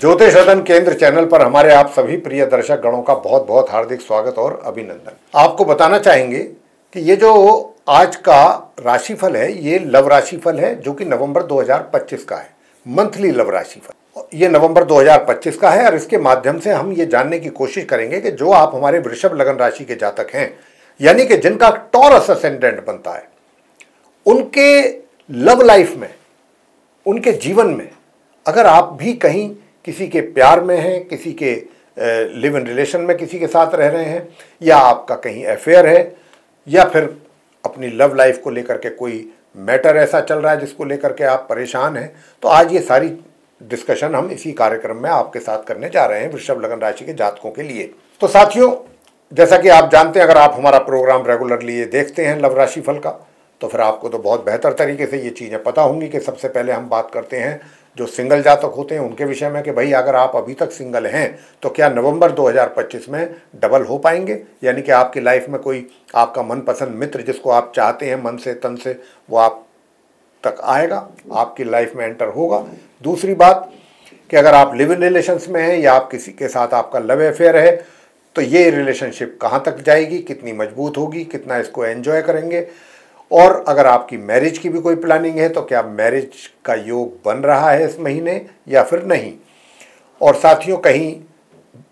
ज्योतिष रतन केंद्र चैनल पर हमारे आप सभी प्रिय दर्शक गणों का बहुत बहुत हार्दिक स्वागत और अभिनंदन। आपको बताना चाहेंगे कि ये जो आज का राशिफल है ये लव राशिफल है जो कि नवंबर 2025 का है, मंथली लव राशिफल। ये नवंबर 2025 का है और इसके माध्यम से हम ये जानने की कोशिश करेंगे कि जो आप हमारे वृषभ लगन राशि के जातक हैं, यानी कि जिनका टॉरस असेंडेंट बनता है, उनके लव लाइफ में, उनके जीवन में अगर आप भी कहीं किसी के प्यार में हैं, किसी के लिव इन रिलेशन में किसी के साथ रह रहे हैं, या आपका कहीं अफेयर है, या फिर अपनी लव लाइफ को लेकर के कोई मैटर ऐसा चल रहा है जिसको लेकर के आप परेशान हैं, तो आज ये सारी डिस्कशन हम इसी कार्यक्रम में आपके साथ करने जा रहे हैं वृषभ लगन राशि के जातकों के लिए। तो साथियों, जैसा कि आप जानते हैं, अगर आप हमारा प्रोग्राम रेगुलरली ये देखते हैं लव राशि फल का, तो फिर आपको तो बहुत बेहतर तरीके से ये चीज़ें पता होंगी कि सबसे पहले हम बात करते हैं जो सिंगल जातक होते हैं उनके विषय में कि भाई अगर आप अभी तक सिंगल हैं तो क्या नवंबर 2025 में डबल हो पाएंगे, यानी कि आपकी लाइफ में कोई आपका मनपसंद मित्र जिसको आप चाहते हैं मन से तन से, वो आप तक आएगा, आपकी लाइफ में एंटर होगा। दूसरी बात कि अगर आप लिव इन रिलेशंस में हैं या आप किसी के साथ आपका लव अफेयर है, तो ये रिलेशनशिप कहाँ तक जाएगी, कितनी मजबूत होगी, कितना इसको एंजॉय करेंगे। और अगर आपकी मैरिज की भी कोई प्लानिंग है तो क्या मैरिज का योग बन रहा है इस महीने या फिर नहीं। और साथियों, कहीं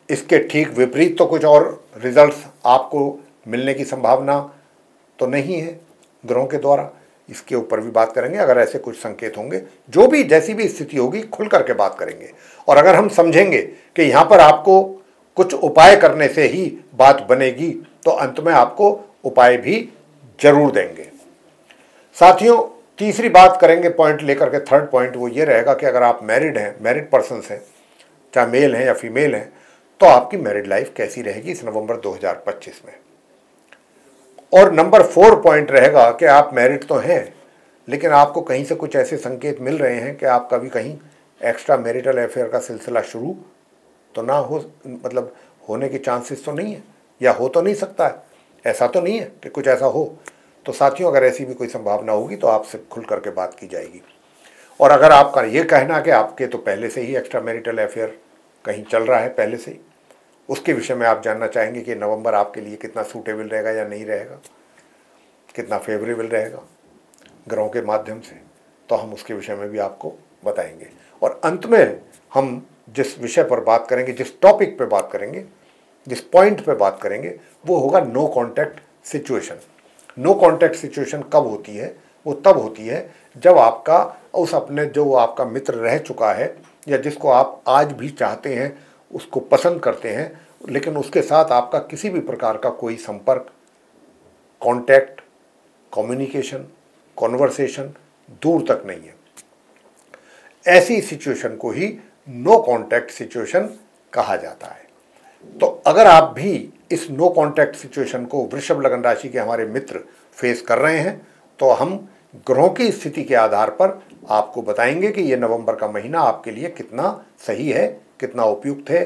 इसके ठीक विपरीत तो कुछ और रिजल्ट्स आपको मिलने की संभावना तो नहीं है ग्रहों के द्वारा, इसके ऊपर भी बात करेंगे। अगर ऐसे कुछ संकेत होंगे, जो भी जैसी भी स्थिति होगी खुल करके बात करेंगे। और अगर हम समझेंगे कि यहाँ पर आपको कुछ उपाय करने से ही बात बनेगी, तो अंत में आपको उपाय भी जरूर देंगे। साथियों, तीसरी बात करेंगे पॉइंट लेकर के, थर्ड पॉइंट वो ये रहेगा कि अगर आप मैरिड हैं, मैरिड पर्सन्स हैं, चाहे मेल हैं या फीमेल हैं, तो आपकी मैरिड लाइफ कैसी रहेगी इस नवंबर 2025 में। और नंबर 4 पॉइंट रहेगा कि आप मैरिड तो हैं लेकिन आपको कहीं से कुछ ऐसे संकेत मिल रहे हैं कि आपका भी कहीं एक्स्ट्रा मैरिटल अफेयर का सिलसिला शुरू तो ना हो, मतलब होने की चांसेस तो नहीं है, या हो तो नहीं सकता है, ऐसा तो नहीं है कि कुछ ऐसा हो। तो साथियों, अगर ऐसी भी कोई संभावना होगी तो आपसे खुल करके बात की जाएगी। और अगर आपका ये कहना कि आपके तो पहले से ही एक्स्ट्रा मैरिटल अफेयर कहीं चल रहा है पहले से ही, उसके विषय में आप जानना चाहेंगे कि नवंबर आपके लिए कितना सूटेबल रहेगा या नहीं रहेगा, कितना फेवरेबल रहेगा ग्रहों के माध्यम से, तो हम उसके विषय में भी आपको बताएंगे। और अंत में हम जिस विषय पर बात करेंगे, जिस टॉपिक पे बात करेंगे, जिस पॉइंट पे बात करेंगे, वो होगा no contact situation. No contact situation कब होती है? वो तब होती है जब आपका उस अपने जो आपका मित्र रह चुका है या जिसको आप आज भी चाहते हैं, उसको पसंद करते हैं, लेकिन उसके साथ आपका किसी भी प्रकार का कोई संपर्क, कॉन्टैक्ट, कम्युनिकेशन, कॉन्वर्सेशन दूर तक नहीं है। ऐसी सिचुएशन को ही नो कॉन्टैक्ट सिचुएशन कहा जाता है। तो अगर आप भी इस नो कॉन्टैक्ट सिचुएशन को वृषभ लगन राशि के हमारे मित्र फेस कर रहे हैं, तो हम ग्रहों की स्थिति के आधार पर आपको बताएंगे कि ये नवंबर का महीना आपके लिए कितना सही है, कितना उपयुक्त है।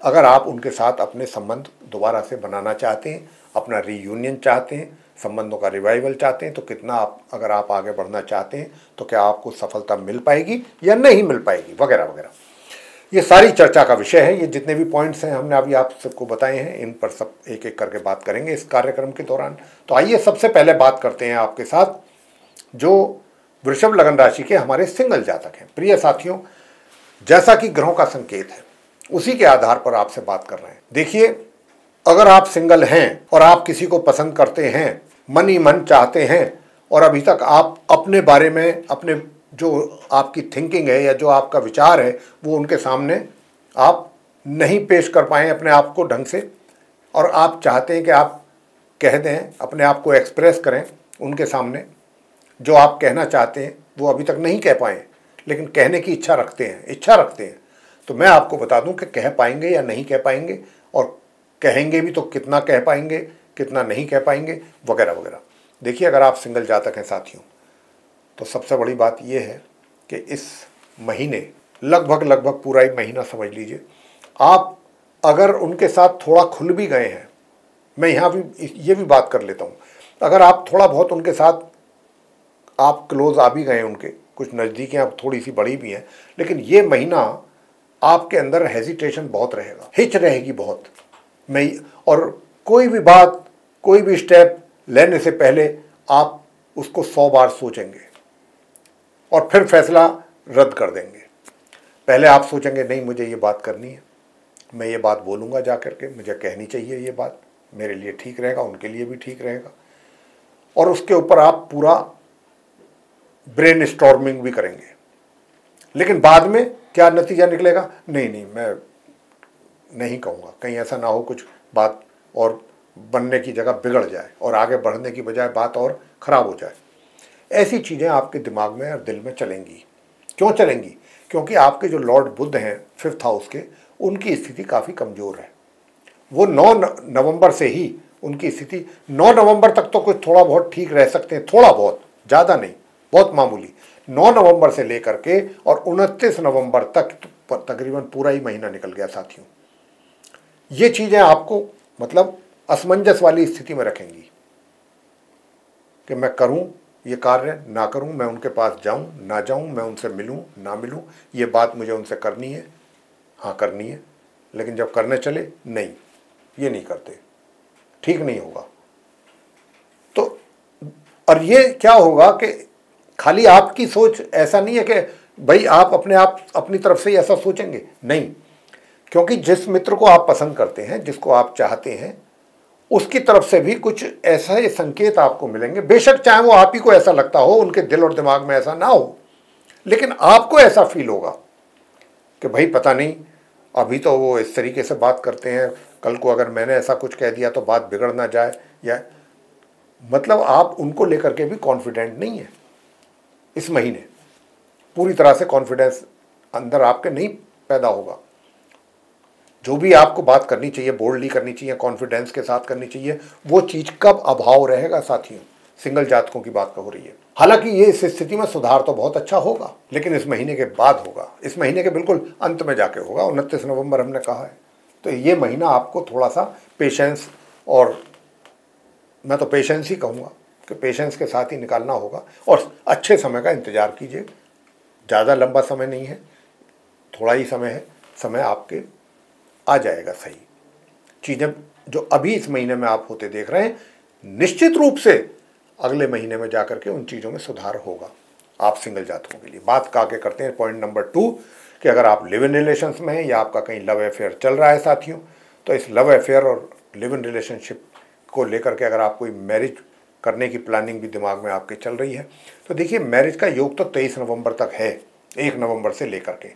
अगर आप उनके साथ अपने संबंध दोबारा से बनाना चाहते हैं, अपना रीयूनियन चाहते हैं, संबंधों का रिवाइवल चाहते हैं, तो कितना अगर आप आगे बढ़ना चाहते हैं तो क्या आपको सफलता मिल पाएगी या नहीं मिल पाएगी, वगैरह वगैरह। ये सारी चर्चा का विषय है। ये जितने भी पॉइंट्स हैं हमने अभी आप सबको बताए हैं, इन पर सब एक एक करके बात करेंगे इस कार्यक्रम के दौरान। तो आइए सबसे पहले बात करते हैं आपके साथ जो वृषभ लगन राशि के हमारे सिंगल जातक हैं। प्रिय साथियों, जैसा कि ग्रहों का संकेत है उसी के आधार पर आपसे बात कर रहे हैं। देखिए, अगर आप सिंगल हैं और आप किसी को पसंद करते हैं, मन ही मन चाहते हैं, और अभी तक आप अपने बारे में, अपने जो आपकी थिंकिंग है या जो आपका विचार है, वो उनके सामने आप नहीं पेश कर पाए अपने आप को ढंग से, और आप चाहते हैं कि आप कह दें, अपने आप को एक्सप्रेस करें उनके सामने, जो आप कहना चाहते हैं वो अभी तक नहीं कह पाए लेकिन कहने की इच्छा रखते हैं, तो मैं आपको बता दूं कि कह पाएंगे या नहीं कह पाएंगे, और कहेंगे भी तो कितना कह पाएंगे, कितना नहीं कह पाएंगे, वगैरह वगैरह। देखिए, अगर आप सिंगल जातक हैं साथियों, तो सबसे बड़ी बात यह है कि इस महीने लगभग पूरा ही महीना समझ लीजिए, आप अगर उनके साथ थोड़ा खुल भी गए हैं, मैं यहाँ भी ये भी बात कर लेता हूँ, अगर आप थोड़ा बहुत उनके साथ आप क्लोज आ भी गए, उनके कुछ नज़दीकियाँ थोड़ी सी बड़ी भी हैं, लेकिन ये महीना आपके अंदर हेजिटेशन बहुत रहेगा, हिच रहेगी बहुत। मैं और कोई भी बात, कोई भी स्टेप लेने से पहले आप उसको 100 बार सोचेंगे और फिर फैसला रद्द कर देंगे। पहले आप सोचेंगे नहीं मुझे ये बात करनी है, मैं ये बात बोलूँगा जा कर के, मुझे कहनी चाहिए ये बात, मेरे लिए ठीक रहेगा, उनके लिए भी ठीक रहेगा। और उसके ऊपर आप पूरा ब्रेन स्टॉर्मिंग भी करेंगे। लेकिन बाद में क्या नतीजा निकलेगा, नहीं मैं नहीं कहूँगा, कहीं ऐसा ना हो कुछ बात और बनने की जगह बिगड़ जाए और आगे बढ़ने की बजाय बात और ख़राब हो जाए। ऐसी चीज़ें आपके दिमाग में और दिल में चलेंगी। क्यों चलेंगी? क्योंकि आपके जो लॉर्ड बुध हैं 5th हाउस के, उनकी स्थिति काफ़ी कमज़ोर है। वो 9 नवंबर से ही उनकी स्थिति, 9 नवंबर तक तो कुछ थोड़ा बहुत ठीक रह सकते हैं, थोड़ा बहुत, ज़्यादा नहीं, बहुत मामूली। 9 नवंबर से लेकर के और 29 नवंबर तक तकरीबन पूरा ही महीना निकल गया साथियों। ये चीज़ें आपको मतलब असमंजस वाली स्थिति में रखेंगी कि मैं करूं ये कार्य, ना करूं, मैं उनके पास जाऊं ना जाऊं, मैं उनसे मिलूं ना मिलूं, ये बात मुझे उनसे करनी है, हाँ करनी है, लेकिन जब करने चले नहीं, ये नहीं करते, ठीक नहीं होगा। तो और ये क्या होगा कि खाली आपकी सोच ऐसा नहीं है कि भाई आप अपनी तरफ से ही ऐसा सोचेंगे, नहीं, क्योंकि जिस मित्र को आप पसंद करते हैं, जिसको आप चाहते हैं, उसकी तरफ से भी कुछ ऐसा संकेत आपको मिलेंगे। बेशक चाहे वो आप ही को ऐसा लगता हो, उनके दिल और दिमाग में ऐसा ना हो, लेकिन आपको ऐसा फील होगा कि भाई पता नहीं, अभी तो वो इस तरीके से बात करते हैं, कल को अगर मैंने ऐसा कुछ कह दिया तो बात बिगड़ ना जाए, या मतलब आप उनको लेकर के भी कॉन्फिडेंट नहीं है। इस महीने पूरी तरह से कॉन्फिडेंस अंदर आपके नहीं पैदा होगा। जो भी आपको बात करनी चाहिए, बोल्डली करनी चाहिए, कॉन्फिडेंस के साथ करनी चाहिए, वो चीज़ कब अभाव रहेगा साथियों? सिंगल जातकों की बात हो रही है। हालांकि ये इस स्थिति में सुधार तो बहुत अच्छा होगा, लेकिन इस महीने के बाद होगा, इस महीने के बिल्कुल अंत में जाके होगा। 29 नवंबर हमने कहा है। तो ये महीना आपको थोड़ा सा पेशेंस, और मैं तो पेशेंस ही कहूँगा कि पेशेंस के साथ ही निकालना होगा, और अच्छे समय का इंतज़ार कीजिए। ज़्यादा लंबा समय नहीं है, थोड़ा ही समय है, समय आपके आ जाएगा सही। चीज़ें जो अभी इस महीने में आप होते देख रहे हैं, निश्चित रूप से अगले महीने में जाकर के उन चीज़ों में सुधार होगा आप सिंगल जातकों के लिए। बात आगे करते हैं पॉइंट नंबर 2 कि अगर आप लिव इन रिलेशंस में हैं या आपका कहीं लव अफेयर चल रहा है साथियों, तो इस लव अफेयर और लिव इन रिलेशनशिप को लेकर के अगर आप कोई मैरिज करने की प्लानिंग भी दिमाग में आपके चल रही है, तो देखिए मैरिज का योग तो 23 नवंबर तक है, 1 नवंबर से लेकर के।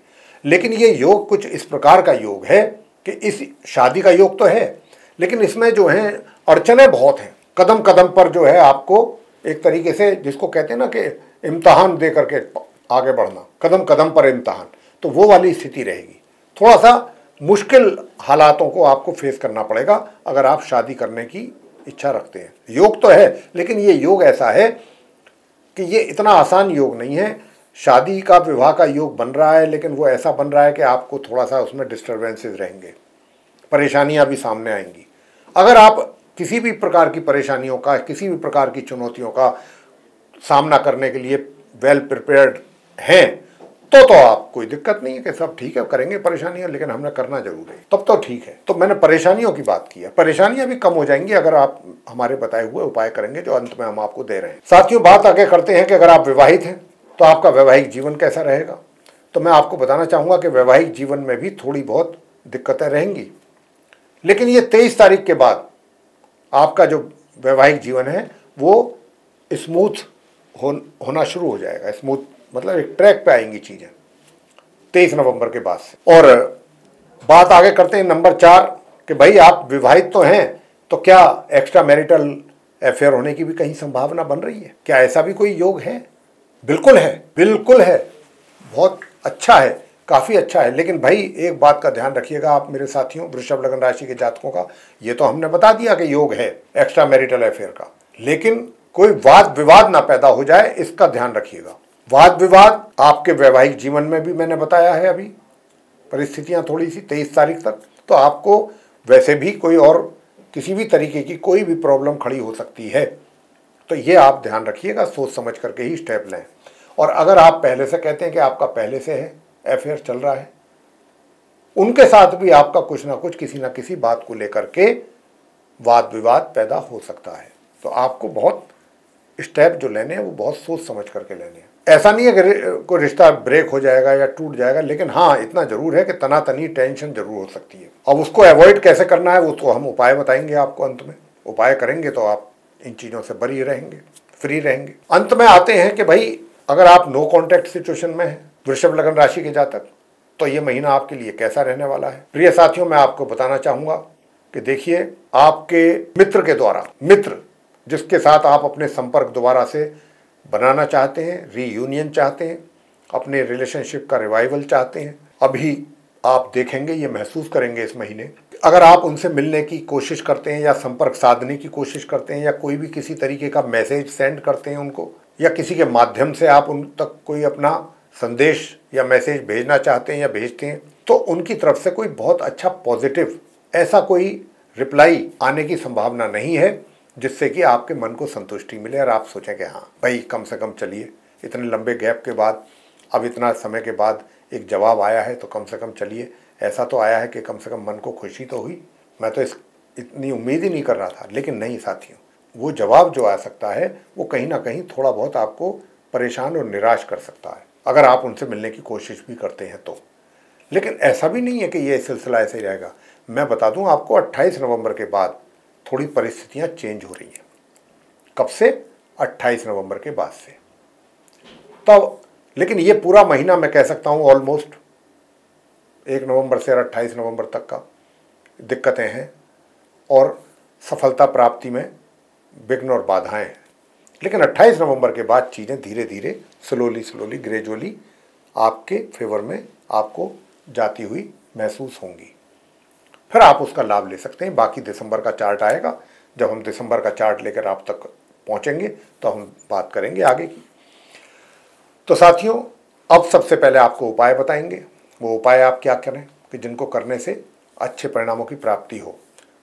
लेकिन ये योग कुछ इस प्रकार का योग है कि इस शादी का योग तो है, लेकिन इसमें जो है अड़चनें बहुत हैं। कदम कदम पर जो है आपको एक तरीके से, जिसको कहते हैं ना कि इम्तहान दे करके आगे बढ़ना, कदम कदम पर इम्तहान, तो वो वाली स्थिति रहेगी। थोड़ा सा मुश्किल हालातों को आपको फेस करना पड़ेगा अगर आप शादी करने की इच्छा रखते हैं। योग तो है, लेकिन ये योग ऐसा है कि ये इतना आसान योग नहीं है। शादी का, विवाह का योग बन रहा है, लेकिन वो ऐसा बन रहा है कि आपको थोड़ा सा उसमें डिस्टर्बेंसेस रहेंगे, परेशानियां भी सामने आएंगी। अगर आप किसी भी प्रकार की परेशानियों का, किसी भी प्रकार की चुनौतियों का सामना करने के लिए वेल प्रिपेयर्ड हैं, तो आप कोई दिक्कत नहीं है कि सब ठीक है, करेंगे परेशानियां, लेकिन हमने करना जरूर है, तब तो ठीक है। तो मैंने परेशानियों की बात की है, परेशानियां भी कम हो जाएंगी अगर आप हमारे बताए हुए उपाय करेंगे जो अंत में हम आपको दे रहे हैं। साथियों, बात आगे करते हैं कि अगर आप विवाहित हैं तो आपका वैवाहिक जीवन कैसा रहेगा। तो मैं आपको बताना चाहूँगा कि वैवाहिक जीवन में भी थोड़ी बहुत दिक्कतें रहेंगी, लेकिन ये 23 तारीख के बाद आपका जो वैवाहिक जीवन है वो स्मूथ होना शुरू हो जाएगा। स्मूथ मतलब एक ट्रैक पे आएंगी चीज़ें 23 नवंबर के बाद से। और बात आगे करते हैं नंबर 4 कि भाई आप विवाहित तो हैं, तो क्या एक्स्ट्रा मैरिटल अफेयर होने की भी कहीं संभावना बन रही है? क्या ऐसा भी कोई योग है? बिल्कुल है, बिल्कुल है, बहुत अच्छा है, काफ़ी अच्छा है। लेकिन भाई एक बात का ध्यान रखिएगा आप मेरे साथियों, वृषभ लग्न राशि के जातकों का, ये तो हमने बता दिया कि योग है एक्स्ट्रा मैरिटल अफेयर का, लेकिन कोई वाद विवाद ना पैदा हो जाए, इसका ध्यान रखिएगा। वाद विवाद आपके वैवाहिक जीवन में भी मैंने बताया है, अभी परिस्थितियां थोड़ी सी 23 तारीख तक, तो आपको वैसे भी कोई और किसी भी तरीके की कोई भी प्रॉब्लम खड़ी हो सकती है। तो ये आप ध्यान रखिएगा, सोच समझ करके ही स्टेप लें। और अगर आप पहले से कहते हैं कि आपका पहले से है अफेयर चल रहा है, उनके साथ भी आपका कुछ ना कुछ किसी ना किसी बात को लेकर के वाद विवाद पैदा हो सकता है। तो आपको बहुत स्टेप जो लेने हैं वो बहुत सोच समझ करके लेने हैं। ऐसा नहीं है कि कोई रिश्ता ब्रेक हो जाएगा या टूट जाएगा, लेकिन हाँ इतना जरूर है कि तनातनी टेंशन जरूर हो सकती है। अब उसको अवॉइड कैसे करना है उसको हम उपाय बताएंगे आपको अंत में। उपाय करेंगे तो आप इन चीज़ों से बरी रहेंगे, फ्री रहेंगे। अंत में आते हैं कि भाई अगर आप नो कॉन्टैक्ट सिचुएशन में हैं, वृषभ लग्न राशि के जातक, तो ये महीना आपके लिए कैसा रहने वाला है। प्रिय साथियों, मैं आपको बताना चाहूँगा कि देखिए, आपके मित्र के द्वारा, मित्र जिसके साथ आप अपने संपर्क दोबारा से बनाना चाहते हैं, रीयूनियन चाहते हैं, अपने रिलेशनशिप का रिवाइवल चाहते हैं, अभी आप देखेंगे, ये महसूस करेंगे इस महीने। अगर आप उनसे मिलने की कोशिश करते हैं या संपर्क साधने की कोशिश करते हैं या कोई भी किसी तरीके का मैसेज सेंड करते हैं उनको, या किसी के माध्यम से आप उन तक कोई अपना संदेश या मैसेज भेजना चाहते हैं या भेजते हैं, तो उनकी तरफ से कोई बहुत अच्छा पॉजिटिव ऐसा कोई रिप्लाई आने की संभावना नहीं है जिससे कि आपके मन को संतुष्टि मिले और आप सोचें कि हाँ भाई कम से कम चलिए, इतने लंबे गैप के बाद, अब इतना समय के बाद एक जवाब आया है तो कम से कम चलिए, ऐसा तो आया है कि कम से कम मन को खुशी तो हुई। मैं तो इतनी उम्मीद ही नहीं कर रहा था। लेकिन नहीं साथियों, वो जवाब जो आ सकता है वो कहीं ना कहीं थोड़ा बहुत आपको परेशान और निराश कर सकता है अगर आप उनसे मिलने की कोशिश भी करते हैं तो। लेकिन ऐसा भी नहीं है कि ये सिलसिला ऐसे ही रहेगा। मैं बता दूं आपको, 28 नवंबर के बाद थोड़ी परिस्थितियां चेंज हो रही हैं। कब से? 28 नवंबर के बाद से। तब लेकिन ये पूरा महीना मैं कह सकता हूं ऑलमोस्ट 1 नवंबर से 28 नवंबर तक का दिक्कतें हैं और सफलता प्राप्ति में विघ्न और बाधाएं हैं। लेकिन 28 नवंबर के बाद चीज़ें धीरे धीरे स्लोली ग्रेजुअली आपके फेवर में आपको जाती हुई महसूस होंगी। फिर आप उसका लाभ ले सकते हैं। बाकी दिसंबर का चार्ट आएगा, जब हम दिसंबर का चार्ट लेकर आप तक पहुंचेंगे तो हम बात करेंगे आगे की। तो साथियों, अब सबसे पहले आपको उपाय बताएंगे। वो उपाय आप क्या करें कि जिनको करने से अच्छे परिणामों की प्राप्ति हो।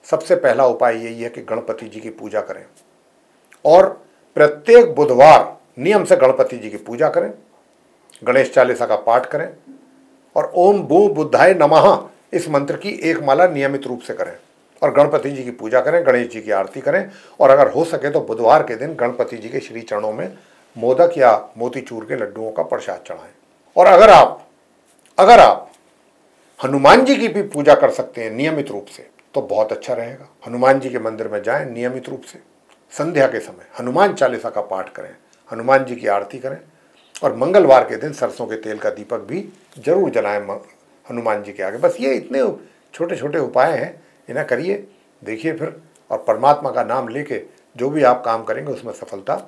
सबसे पहला उपाय यही है कि गणपति जी की पूजा करें और प्रत्येक बुधवार नियम से गणपति जी की पूजा करें, गणेश चालीसा का पाठ करें और ओम बू बुद्धाय नमः इस मंत्र की एक माला नियमित रूप से करें और गणपति जी की पूजा करें, गणेश जी की आरती करें और अगर हो सके तो बुधवार के दिन गणपति जी के श्री चरणों में मोदक या मोतीचूर के लड्डुओं का प्रसाद चढ़ाएं। और अगर आप हनुमान जी की भी पूजा कर सकते हैं नियमित रूप से तो बहुत अच्छा रहेगा। हनुमान जी के मंदिर में जाएं नियमित रूप से, संध्या के समय हनुमान चालीसा का पाठ करें, हनुमान जी की आरती करें और मंगलवार के दिन सरसों के तेल का दीपक भी जरूर जलाएं हनुमान जी के आगे। बस ये इतने छोटे छोटे उपाय हैं, इन्हें करिए, देखिए फिर, और परमात्मा का नाम लेके जो भी आप काम करेंगे उसमें सफलता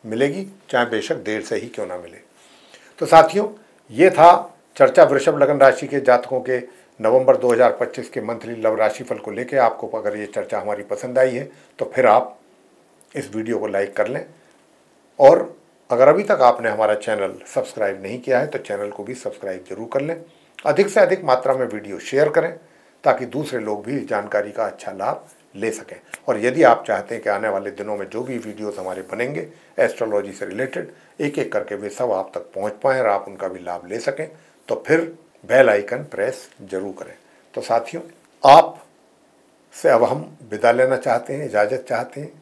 मिलेगी, चाहे बेशक देर से ही क्यों ना मिले। तो साथियों, ये था चर्चा वृषभ लग्न राशि के जातकों के नवंबर 2025 के मंथली लव राशिफल को लेकर। आपको अगर ये चर्चा हमारी पसंद आई है तो फिर आप इस वीडियो को लाइक कर लें और अगर अभी तक आपने हमारा चैनल सब्सक्राइब नहीं किया है तो चैनल को भी सब्सक्राइब जरूर कर लें। अधिक से अधिक मात्रा में वीडियो शेयर करें ताकि दूसरे लोग भी इस जानकारी का अच्छा लाभ ले सकें। और यदि आप चाहते हैं कि आने वाले दिनों में जो भी वीडियोस हमारे बनेंगे एस्ट्रोलॉजी से रिलेटेड, एक एक करके वे सब आप तक पहुंच पाएँ और आप उनका भी लाभ ले सकें, तो फिर बेल आइकन प्रेस जरूर करें। तो साथियों, आप से अब हम विदा लेना चाहते हैं, इजाज़त चाहते हैं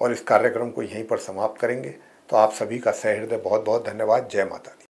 और इस कार्यक्रम को यहीं पर समाप्त करेंगे। तो आप सभी का सहृदय बहुत बहुत धन्यवाद। जय माता दी।